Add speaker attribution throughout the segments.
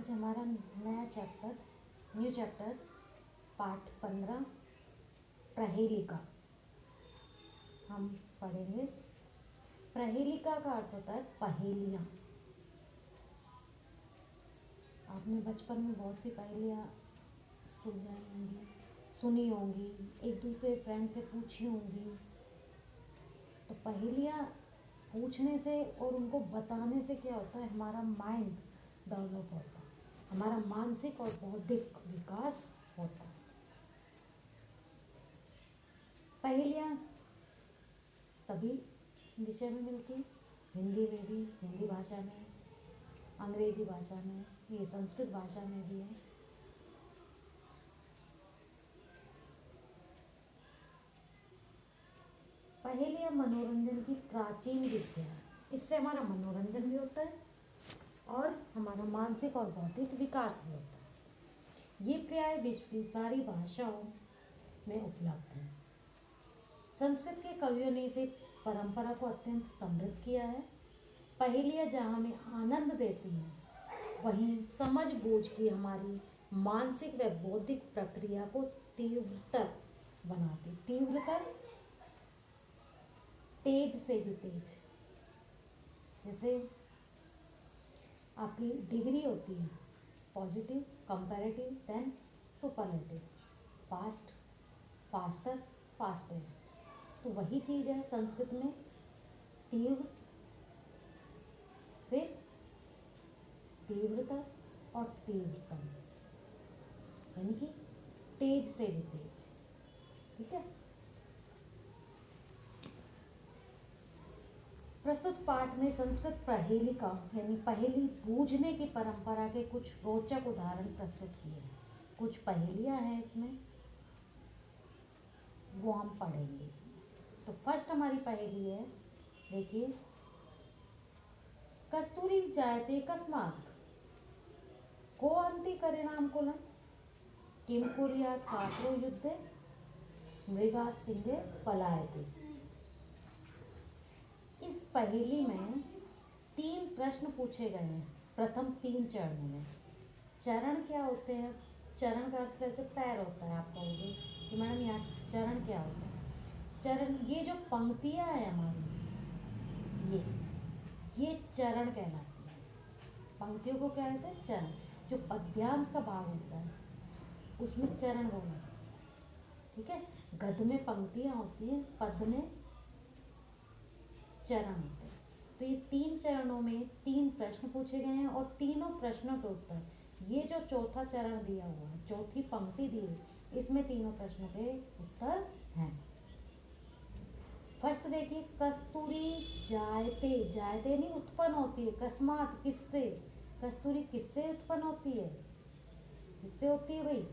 Speaker 1: आज हमारा नया चैप्टर, न्यू चैप्टर, पाठ 15 प्रहेलिका हम पढ़ेंगे। प्रहेलिका का अर्थ होता है पहेलियाँ। आपने बचपन में बहुत सी पहेलियाँ सुलझाई होंगी, सुनी होंगी, एक दूसरे फ्रेंड से पूछी होंगी। तो पहेलियाँ पूछने से और उनको बताने से क्या होता है, हमारा माइंड डेवलप होता है, हमारा मानसिक और बौद्धिक विकास होता है। पहेलियाँ सभी विषय में मिलती हैं, हिंदी में भी, हिंदी भाषा में, अंग्रेजी भाषा में, ये संस्कृत भाषा में भी है। पहेलियाँ मनोरंजन की प्राचीन विद्या है। इससे हमारा मनोरंजन भी होता है और हमारा मानसिक और बौद्धिक विकास भी होता है। ये प्राय विश्व की सारी भाषाओं में उपलब्ध है। संस्कृत के कवियों ने इसे परंपरा को अत्यंत समृद्ध किया है। पहेलियाँ जहाँ हमें आनंद देती हैं, वहीं समझ बूझ की हमारी मानसिक व बौद्धिक प्रक्रिया को तीव्रतर बनाती। तीव्रतर, तेज से भी तेज। जैसे आपकी डिग्री होती है positive, comparative, then superlative, fast, faster, fastest. तो वही चीज़ है संस्कृत में, तीव्र, फिर तीव्रता और तीव्रतम, यानी कि तेज से भी तेज। ठीक है। प्रस्तुत पाठ में संस्कृत प्रहेलिका यानी पहेली बूझने की परंपरा के कुछ रोचक उदाहरण प्रस्तुत किए हैं। कुछ पहेलियां हैं इसमें, वो हम पढ़ेंगे इसमें। तो फर्स्ट हमारी पहेली है, देखिए, कस्तूरी जायते कस्मात् को अन्ति करिणाम कुलं किम कुर्यात् कातरो युद्धे मृगात् सिंहे पलायते। इस पहेली में 3 प्रश्न पूछे गए हैं प्रथम 3 चरणों में। चरण क्या होते हैं? चरण का अर्थ वैसे पैर होता है। आप कहोगे कि मैडम यहाँ चरण क्या होता है? चरण, ये जो पंक्तियाँ हैं हमारी, ये चरण कहलाती है। पंक्तियों को क्या कहते हैं? चरण। जो पद्यांश का भाग होता है उसमें चरण बोला जाता है। ठीक है। गद्य में पंक्तियाँ होती हैं, पद में चरण होते हैं। तो ये 3 चरणों में 3 प्रश्न पूछे गए हैं और तीनों प्रश्नों के उत्तर, ये जो चौथा चरण दिया हुआ है, चौथी पंक्ति दी हुई, इसमें तीनों प्रश्नों के उत्तर हैं। फर्स्ट देखिए, कस्तूरी जायते, जायते नहीं उत्पन्न होती है, कस्मात किससे, कस्तूरी किससे उत्पन्न होती है? किससे होती है भाई?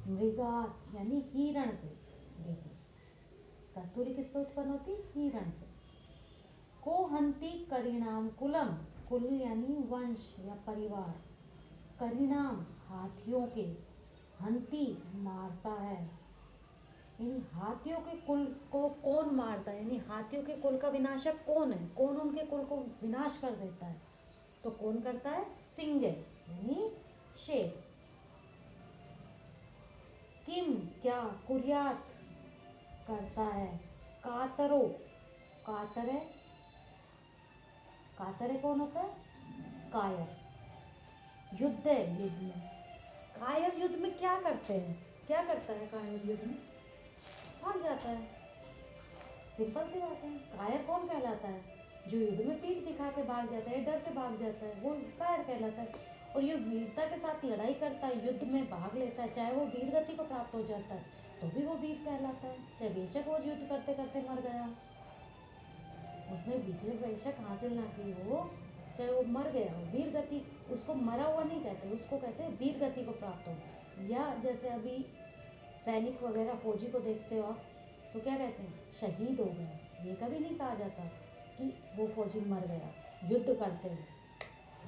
Speaker 1: मृगात यानी हिरण से। देखिए, कस्तूरी किससे उत्पन्न होती है? हिरण से। को हंती करिणाम कुलम, कुल यानी वंश या परिवार, करिणाम हाथियों के, हंती मारता है, यानी हाथियों के कुल को कौन मारता है, यानी हाथियों के कुल का विनाशक कौन है, कौन उनके कुल को विनाश कर देता है? तो कौन करता है? सिंह यानी शेर। किम क्या, कुर्यात करता है, कातरो, कातर है, कातर कौन होता है? कायर। युद्ध है, युद्ध में कायर युद्ध में क्या करते हैं? क्या करता है कायर युद्ध में? भाग जाता है। सिंपल सी बात है। कायर कौन कहलाता है? जो युद्ध में पीठ दिखा के भाग जाता है, डर के भाग जाता है, वो कायर कहलाता है। और ये वीरता के साथ लड़ाई करता है, युद्ध में भाग लेता है, चाहे वो वीर गति को प्राप्त हो जाता है तो भी वो वीर कहलाता है, चाहे बेशक वो युद्ध करते करते मर गया, उसने विजय बेशक हासिल ना की हो, चाहे वो मर गया हो, वीर गति, उसको मरा हुआ नहीं कहते, उसको कहते हैं वीर गति को प्राप्त हो। या जैसे अभी सैनिक वगैरह फौजी को देखते हो आप, तो क्या कहते हैं? शहीद हो गए। ये कभी नहीं कहा जाता कि वो फौजी मर गया युद्ध करते हुए,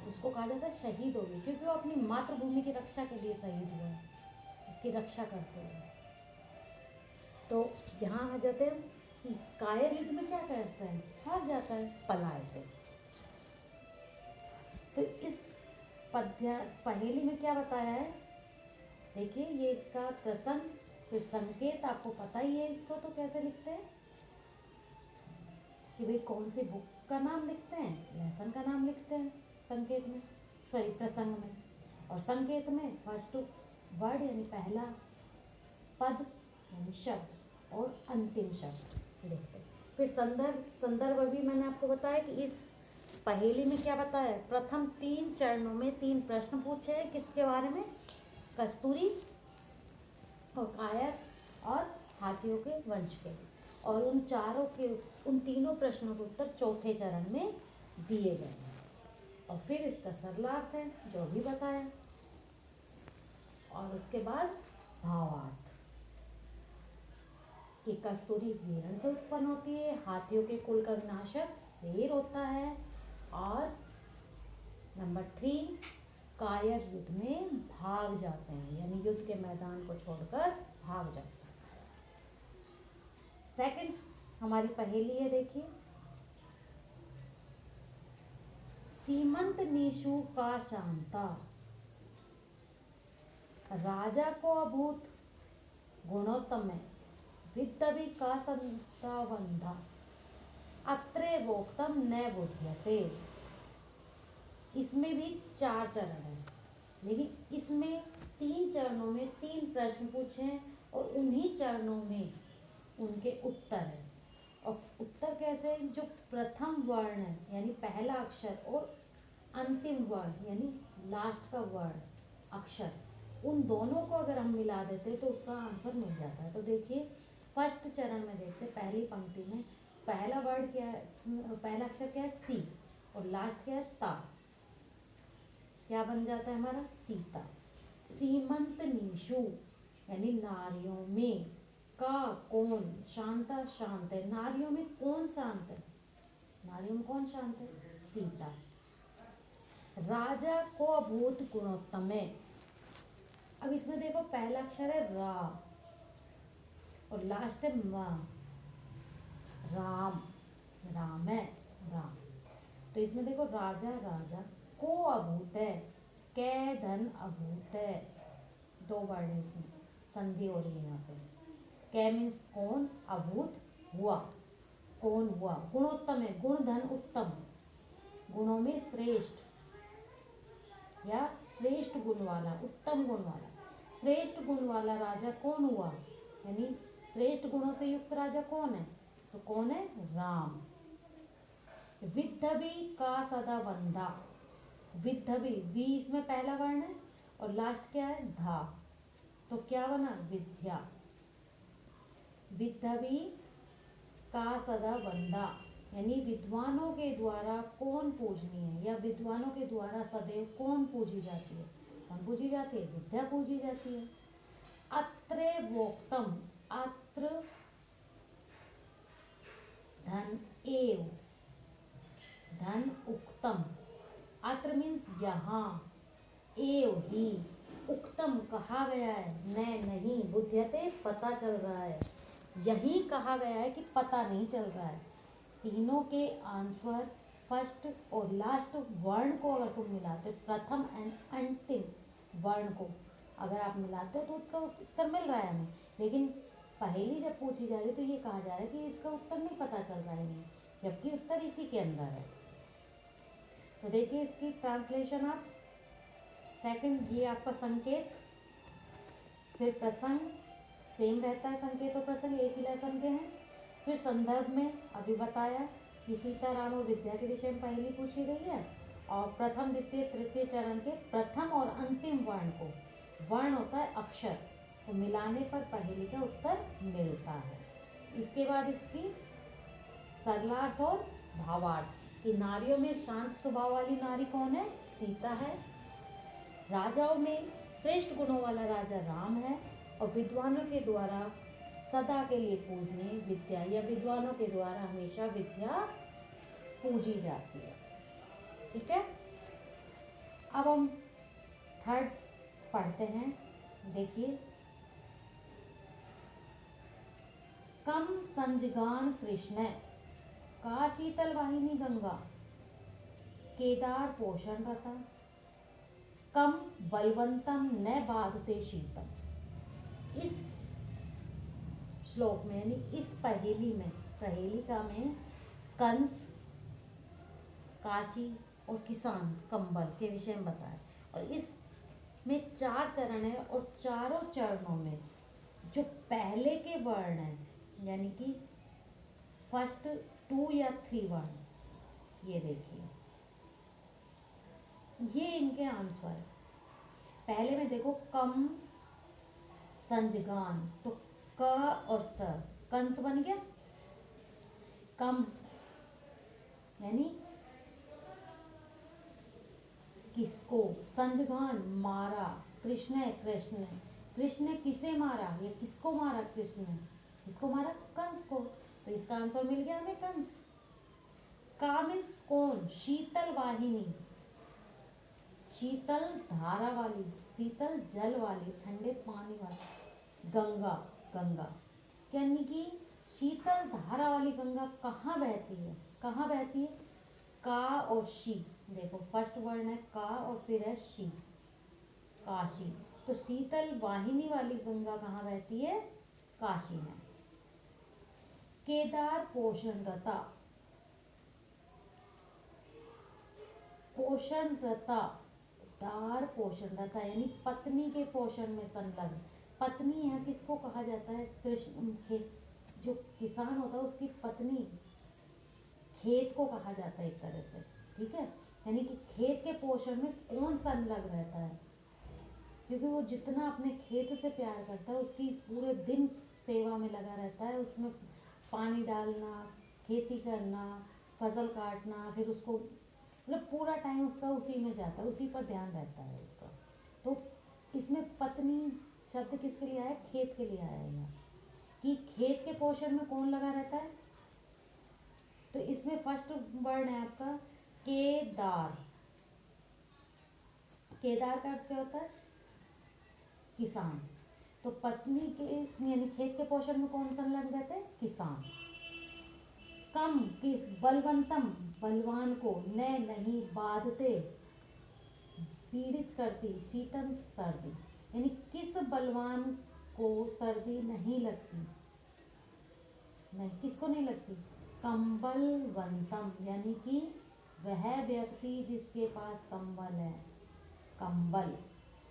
Speaker 1: उसको कहा जाता है शहीद हो गए, क्योंकि वो अपनी मातृभूमि की रक्षा के लिए शहीद हुआ है, उसकी रक्षा करते हुए। तो यहाँ आ जाते हैं कि कायर युद्ध में क्या करता है? भाग जाता है, पलायते। तो इस पद्य पहेली में क्या बताया है, देखिए ये इसका प्रसंग, फिर संकेत आपको पता ही है इसको, तो कैसे लिखते हैं कि भाई कौन सी बुक का नाम लिखते हैं, लेसन का नाम लिखते हैं संकेत में, सॉरी प्रसंग में, और संकेत में फर्स्ट वर्ड यानी पहला पद यानी शब्द और अंतिम शब्द लिखते हैं। फिर संदर्भ भी मैंने आपको बताया कि इस पहेली में क्या बताया है, प्रथम 3 चरणों में 3 प्रश्न पूछे हैं, किसके बारे में, कस्तूरी और कायर और हाथियों के वंश के, और उन तीनों प्रश्नों के उत्तर चौथे चरण में दिए गए हैं। और फिर इसका सरलार्थ है जो भी बताया, और उसके बाद भावार्थ कि कस्तूरी हिरण से उत्पन्न होती है, हाथियों के कुल का विनाशक शेर होता है, और नंबर 3 कायर युद्ध में भाग जाते हैं, यानी युद्ध के मैदान को छोड़कर भाग जाते हैं। सेकंड हमारी पहेली है, देखिए, सीमंत नीशु का शांता, राजा को अभूत गुणोत्तम, विद्धवि का संतावंधा, अत्रे वोक्तम न बुध्यते। इसमें भी 4 चरण हैं, लेकिन इसमें 3 चरणों में 3 प्रश्न पूछे हैं, और उन्हीं चरणों में उनके उत्तर हैं। और उत्तर कैसे हैं, जो प्रथम वर्ण है यानी पहला अक्षर और अंतिम वर्ण यानी लास्ट का वर्ण अक्षर, उन दोनों को अगर हम मिला देते तो उसका आंसर मिल जाता है। तो देखिए फर्स्ट चरण में देखते, पहली पंक्ति में पहला वर्ड क्या है, पहला अक्षर क्या है, सी, और लास्ट क्या है, ता, क्या बन जाता है हमारा, सीता। सीमंत नीशु यानी नारियों में, का कौन, शांता शांत है, नारियों में कौन शांत है, नारियों में कौन शांत है, सीता। राजा को अभूत गुणोत्तम है, अब इसमें देखो पहला अक्षर है रा और लास्ट है मा, राम, राम है, राम। तो इसमें देखो राजा को अभूत है, कै धन अभूत है, 2 वर्ड है इसमें, संधि हो रही है यहाँ पे। कै मीन्स कौन, अभूत हुआ, कौन हुआ, गुणोत्तम है, गुण धन उत्तम, गुणों में श्रेष्ठ या श्रेष्ठ गुण वाला, उत्तम गुण वाला, श्रेष्ठ गुण वाला राजा कौन हुआ, यानी श्रेष्ठ गुणों से युक्त राजा कौन है, तो कौन है, राम। विद्धवि का सदा बंधा, विद्धवि, वी इसमें पहला वर्ण है और लास्ट क्या है, धा, तो क्या बना, विद्या। विद्धवि का सदा बंधा यानी विद्वानों के द्वारा कौन पूजनीय है, या विद्वानों के द्वारा सदैव कौन पूजी जाती है, कौन पूजी जाती है, विद्या पूजी जाती है। अत्रे वोक्तम, अत्र धन एव, धन उक्तम, अत्र मीन्स यहाँ, एव ही, उक्तम कहा गया है, न नहीं, बुध्यते पता चल रहा है, यही कहा गया है कि पता नहीं चल रहा है। तीनों के आंसर फर्स्ट और लास्ट वर्ण को अगर तुम मिलाते हो, प्रथम एंड अंतिम वर्ण को अगर आप मिलाते हो तो उसका उत्तर मिल रहा है हमें, लेकिन पहेली जब पूछी जा रही है तो ये कहा जा रहा है कि इसका उत्तर नहीं पता चल रहा है हमें, जबकि उत्तर इसी के अंदर है। तो देखिए इसकी ट्रांसलेशन आप, सेकंड ये आपका संकेत, फिर प्रसंग सेम रहता है, संकेत और प्रसंग एक ही लेसन के हैं। फिर संदर्भ में अभी बताया कि सीताराम और विद्या के विषय में पहेली पूछी गई है, और प्रथम द्वितीय तृतीय चरण के प्रथम और अंतिम वर्ण को, वर्ण होता है अक्षर, तो मिलाने पर पहेली का उत्तर मिलता है। इसके बाद इसकी सरलार्थ और भावार्थ कि नारियों में शांत स्वभाव वाली नारी कौन है, सीता है, राजाओं में श्रेष्ठ गुणों वाला राजा राम है, और विद्वानों के द्वारा सदा के लिए पूजनीय विद्या, या विद्वानों के द्वारा हमेशा विद्या पूजी जाती है। ठीक है, अब हम थर्ड पढ़ते हैं। देखिए, कम संजगान कृष्ण, का शीतल वाहिनी गंगा, केदार पोषण रता, कम बलवंतम न बाधते शीतम। इस श्लोक में यानी इस पहेली में, पहेलिका में कंस, काशी और किसान कंबल के विषय में बताया। और इसमें 4 चरण है और चारों चरणों में जो पहले के वर्ण हैं यानी कि फर्स्ट 2 या 3 वर्ण, ये देखिए ये इनके आंसर है। पहले में देखो कम संजगान, तो क और स कंस बन गया। कम यानी किसको, संजगान मारा, कृष्ण है, कृष्ण है, कृष्ण ने किसे मारा, ये किसको मारा, कृष्ण ने किसको मारा, कंस को। तो इसका आंसर मिल गया हमें कंस। का मीन्स कौन, शीतल वाहिनी, शीतल धारा वाली, शीतल जल वाली, ठंडे पानी वाली। गंगा, गंगा यानी कि शीतल धारा वाली गंगा कहाँ बहती है, कहाँ बहती है, का और शी। देखो फर्स्ट वर्ण है का और फिर है शी, काशी। तो शीतल वाहिनी वाली गंगा कहाँ बहती है, काशी में। केदार पोषणरता, पोषणरता, दार पोषणरता यानी पत्नी के पोषण में संलग्न। पत्नी है किसको कहा जाता है, कृष्ण, जो किसान होता है उसकी पत्नी खेत को कहा जाता है एक तरह से, ठीक है। यानी कि खेत के पोषण में कौन संलग्न रहता है, क्योंकि वो जितना अपने खेत से प्यार करता है उसकी पूरे दिन सेवा में लगा रहता है, उसमें पानी डालना, खेती करना, फसल काटना, फिर उसको मतलब पूरा टाइम उसका उसी में जाता है, उसी पर ध्यान रहता है उसका। तो इसमें पत्नी शब्द किसके लिए आया, खेत के लिए आया है कि खेत के पोषण में कौन लगा रहता है। तो इसमें फर्स्ट वर्ड है आपका केदार। केदार का अर्थ क्या होता है, किसान। तो पत्नी के यानी खेत के पोषण में कौन संलग्न रहते हैं, किसान। कम किस, बलवंतम बलवान को, न नहीं बाधते पीड़ित करती, शीतम सर्दी यानी किस बलवान को सर्दी नहीं लगती, नहीं किसको नहीं लगती, कंबलवंतम यानी कि वह व्यक्ति जिसके पास कंबल है, कंबल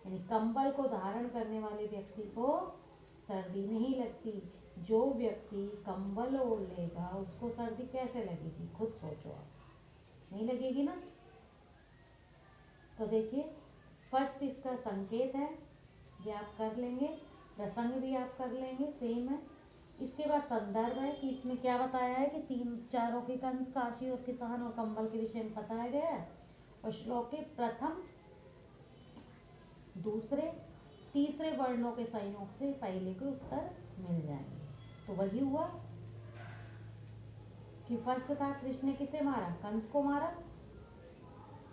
Speaker 1: यानी कंबल को धारण करने वाले व्यक्ति को सर्दी नहीं लगती। जो व्यक्ति कंबल ओढ़ लेगा उसको सर्दी कैसे लगेगी, खुद सोचो आप, नहीं लगेगी ना। तो देखिए फर्स्ट इसका संकेत है, ये आप कर लेंगे, प्रसंग भी आप कर लेंगे, सेम है। इसके बाद संदर्भ है कि इसमें क्या बताया है कि 3 चारों के कंस, काशी और किसान और कंबल के विषय में बताया गया है। और श्लोक के प्रथम, दूसरे, तीसरे वर्णों के संयोग से पहले के उत्तर मिल जाएंगे। तो वही हुआ कि फर्स्ट था कृष्ण ने किसे मारा, कंस को मारा।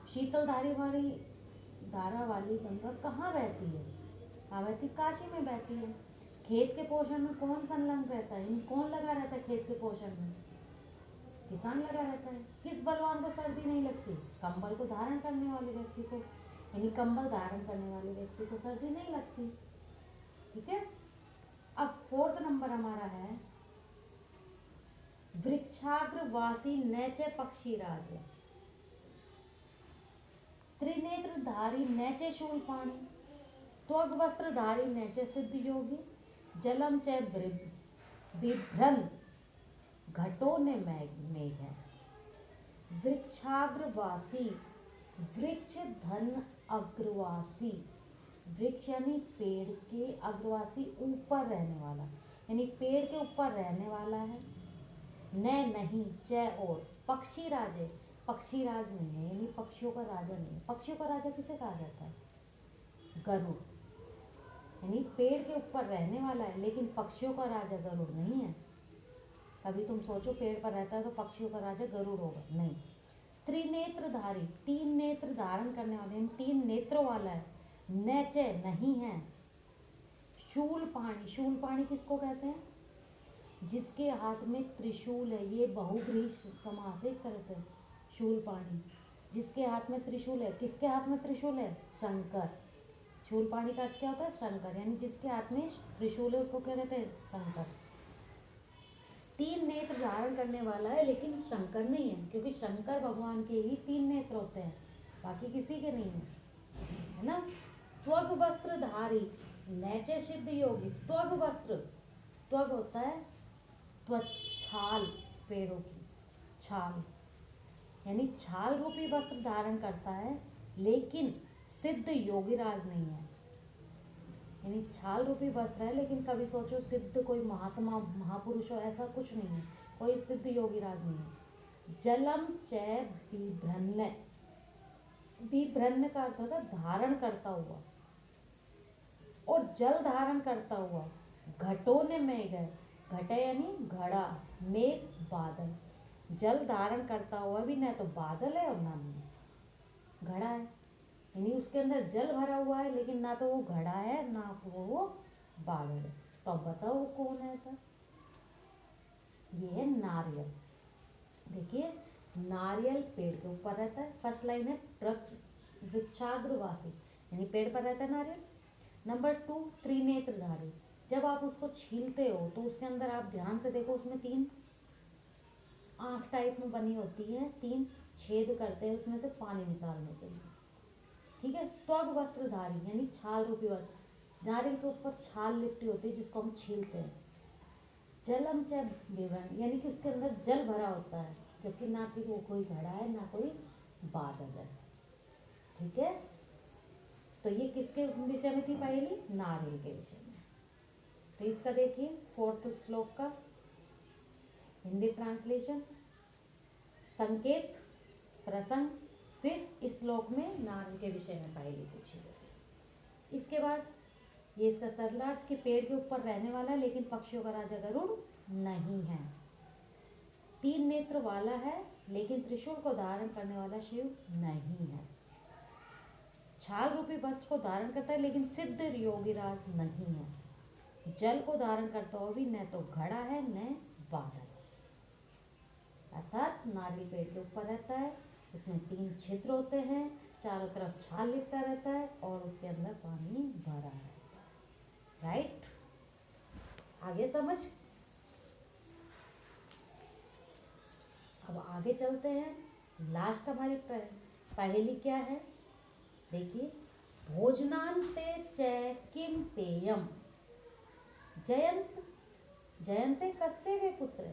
Speaker 1: शीतल धारा वाली गंगा कहाँ बहती है, कहाँ बहती, काशी में बहती है। खेत के पोषण में कौन संलग्न रहता है, कौन लगा रहता है खेत के पोषण में, किसान लगा रहता है। किस बलवान को सर्दी नहीं लगती, कंबल को धारण करने वाले व्यक्ति को, यानी कंबल धारण करने वाले व्यक्ति को सर्दी नहीं लगती, ठीक है। अब 4th नंबर हमारा है वृक्षाग्रवासी नैचे पक्षीराज, त्रिनेत्रधारी नैचे शूलपाणी, त्वग वस्त्रधारी नैचे सिद्ध योगी, जलम च बिभ्रन घटो ने मेघ है। वृक्षाग्रवासी, वृक्ष धन अग्रवासी, वृक्ष यानी पेड़ के, अग्रवासी ऊपर रहने वाला, यानी पेड़ के ऊपर रहने वाला है। न नहीं, च और, पक्षी राजे, पक्षी राज नहीं है यानी पक्षियों का राजा नहीं है। पक्षियों का राजा किसे कहा जाता है, गरुड़, यानी पेड़ के ऊपर रहने वाला है, लेकिन पक्षियों का राजा गरुड़ नहीं है। कभी तुम सोचो पेड़ पर रहता है तो पक्षियों का राजा गरुड़ होगा, नहीं। त्रिनेत्रधारी, 3 नेत्र धारण करने वाले, 3 नेत्रों वाला है। नैचे नहीं है। शूलपाणी, शूलपाणी किसको कहते हैं, जिसके हाथ में त्रिशूल है, ये बहुब्रीहि समास है एक तरह से, शूलपाणी। जिसके हाथ में त्रिशूल है, किसके हाथ में त्रिशूल है? शंकर। शूल पाणी का अर्थ क्या होता है? शंकर, यानी जिसके हाथ में त्रिशूल है उसको क्या कहते हैं? शंकर। 3 नेत्र धारण करने वाला है, लेकिन शंकर नहीं है, क्योंकि शंकर भगवान के ही 3 नेत्र होते हैं, बाकी किसी के नहीं है ना। त्वग वस्त्र धारी नैचे सिद्ध योगी। त्वग वस्त्र, त्वग होता है छाल, पेड़ों की छाल, यानी छाल रूपी वस्त्र धारण करता है, लेकिन सिद्ध योगीराज नहीं है। यानी छाल रूपी वस्त्र है, लेकिन कभी सोचो सिद्ध कोई महात्मा महापुरुष हो, ऐसा कुछ नहीं है, कोई सिद्ध योगीराज नहीं है। जलम च बिभ्रन्न, बिभ्रन्न का अर्थ होता है धारण करता हुआ, और जल धारण करता हुआ। घटों ने मेघ है, घटे यानी घड़ा, मेघ बादल। जल धारण करता हुआ भी न तो बादल है और ना घड़ा है, यानी उसके अंदर जल भरा हुआ है, लेकिन ना तो वो घड़ा है ना वो बादल है। तो अब बताओ वो कौन है ऐसा? ये है नारियल। देखिए, नारियल पेड़ के ऊपर रहता है। फर्स्ट लाइन है वृक्षाग्रवासी, यानी पेड़ पर रहता है नारियल। नंबर 2, त्रिनेत्रधारी। जब आप उसको छीलते हो तो उसके अंदर आप ध्यान से देखो, उसमें 3 आँख टाइप में बनी होती है, 3 छेद करते हैं उसमें से पानी निकालने के लिए, ठीक है। त्वग वस्त्रधारी यानी छाल रूपी वस्त्र, नारियल के ऊपर छाल लिपटी होती है जिसको हम छीलते हैं। जलम च विवन, यानी कि उसके अंदर जल भरा होता है, जबकि ना कि वो कोई घड़ा है ना कोई बादल है, ठीक है। तो ये किसके विषय में थी पहेली? नारियल के विषय में। तो इसका देखिए 4th श्लोक का हिंदी ट्रांसलेशन, संकेत, प्रसंग, फिर इस श्लोक में नारियल के विषय में पहेली पूछी गई। इसके बाद ये इसका सरलार्थ कि पेड़ के ऊपर रहने वाला है, लेकिन पक्षियों का राजा गरुड़ नहीं है। 3 नेत्र वाला है, लेकिन त्रिशूल को धारण करने वाला शिव नहीं है। छाल रूपी वस्त्र को धारण करता है, लेकिन सिद्ध योगीराज नहीं है। जल को धारण करता हुआ भी न तो घड़ा है न बादल, अर्थात नारियल पेड़ के ऊपर रहता है, उसमें 3 छिद्र होते हैं, चारों तरफ छाल लिपटा रहता है और उसके अंदर पानी भरा है, राइट। आगे समझ। अब आगे चलते हैं। लास्ट हमारी पहेली क्या है? देखिए, भोजनांते च किम पेयम, जयंत जयंते कस्य वे पुत्र,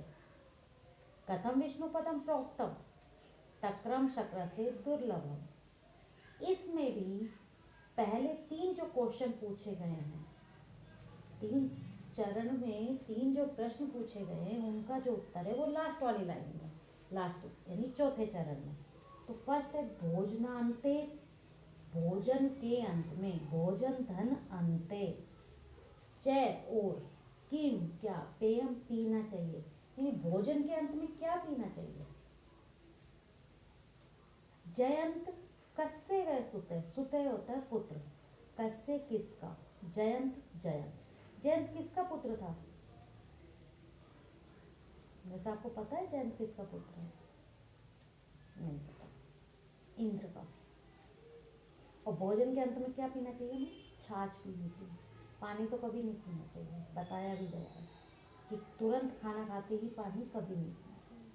Speaker 1: कथम विष्णु पदम प्रोक्तम, तक्रम शक्र से दुर्लभम। इसमें भी पहले 3 जो क्वेश्चन पूछे गए हैं, 3 चरण में 3 जो प्रश्न पूछे गए हैं, उनका जो उत्तर है वो लास्ट वाली लाइन में, लास्ट यानी चौथे चरण में। तो फर्स्ट है भोजनांते, भोजन के अंत में, भोजन धन अंते, च और किम क्या, पेयम पीना चाहिए, यानी भोजन के अंत में क्या पीना चाहिए। जयंत कस्य वह सुतय, सुतय होता है पुत्र, कस्य किसका, जयंत जयंत, जयंत किसका पुत्र था? वैसे आपको पता है जयंत किसका पुत्र है? नहीं पता, इंद्र का। और भोजन के अंत में क्या पीना चाहिए हमें? छाछ पीनी चाहिए, पानी तो कभी नहीं पीना चाहिए, बताया भी गया है कि तुरंत खाना खाते ही पानी कभी नहीं पीना चाहिए।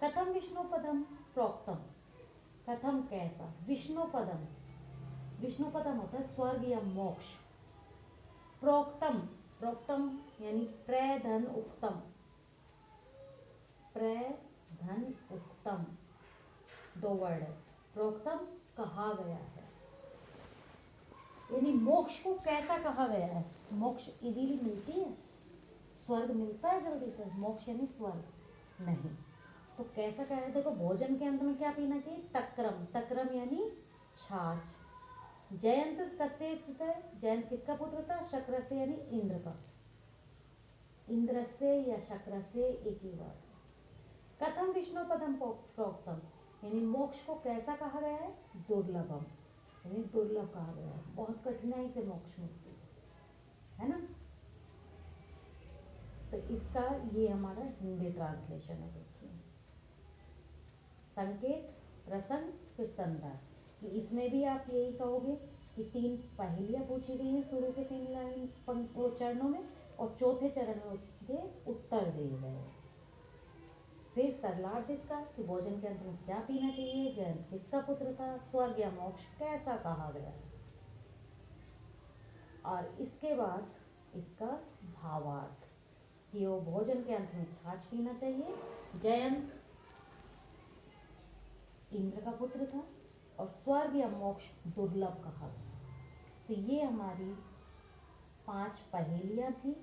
Speaker 1: कथम विष्णु पदम प्रोक्तम, कथम कैसा, विष्णु पदम, विष्णु पदम होता है स्वर्ग या मोक्ष। प्रोक्तम, प्रोक्तम यानी प्रधन उक्तम, प्रधन उक्तम 2 वर्ड है। प्रोक्तम कहा गया है, यानी मोक्ष को कैसा कहा गया है। मोक्ष इजीली मिलती है, स्वर्ग मिलता है जल्दी से, मोक्ष यानी स्वर्ग नहीं। तो कैसा कह रहे, देखो भोजन के अंत में क्या पीना चाहिए? तक्रम, तक्रम यानी छाछ। जयंत कस्य सुतः, जयंत किसका पुत्र था? शक्र से यानी इंद्र का, इंद्र से या शक्र से एक ही बात। कथम विष्णु पदम प्रोक्तम, यानी मोक्ष को कैसा कहा गया है? दुर्लभम, यानी दुर्लभ कहा गया है, बहुत कठिनाई से मोक्ष मिलती है ना। तो इसका ये हमारा हिंदी ट्रांसलेशन है। देखिए, संकेत, प्रश्न फिर संदर्भ, कि इसमें भी आप यही कहोगे कि 3 पहेलियाँ पूछी गई हैं शुरू के 3 लाइन वो चरणों में, और चौथे चरण में उनके उत्तर दिए गए हैं। फिर सरलार्थ इसका कि भोजन के अंत में क्या पीना चाहिए, जयंत किसका पुत्र था, स्वर्ग या मोक्ष कैसा कहा गया, और इसके बाद इसका भावार्थ कि वो भोजन के अंत में छाछ पीना चाहिए, जयंत इंद्र का पुत्र था, और स्वर्ग या मोक्ष दुर्लभ कहा गया। तो ये हमारी 5 पहेलियां थी।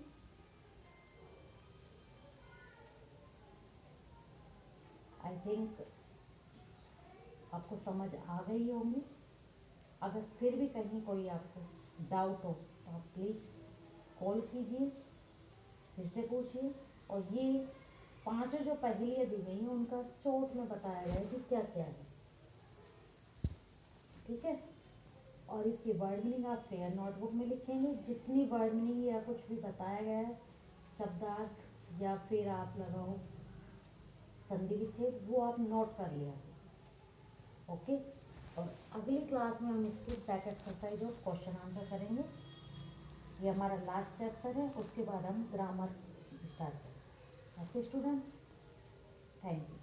Speaker 1: आई थिंक आपको समझ आ गई होंगी। अगर फिर भी कहीं कोई आपको डाउट हो तो आप प्लीज़ कॉल कीजिए, फिर से पूछिए। और ये 5 जो पहेलियाँ दी गई हैं उनका शॉर्ट में बताया गया है कि क्या क्या है, ठीक है। और इसकी वर्ड मीनिंग आप फेयर नोटबुक में लिखेंगे, जितनी वर्ड मीनिंग या कुछ भी बताया गया है, शब्दार्थ या फिर आप लगाओ संधि विच्छेद, वो आप नोट कर लिया, ओके। और अगली क्लास में हम इसकी बैक एक्सरसाइज और क्वेश्चन आंसर करेंगे। ये हमारा लास्ट चैप्टर है, उसके बाद हम ग्रामर स्टार्ट करेंगे। Okay student, thank you.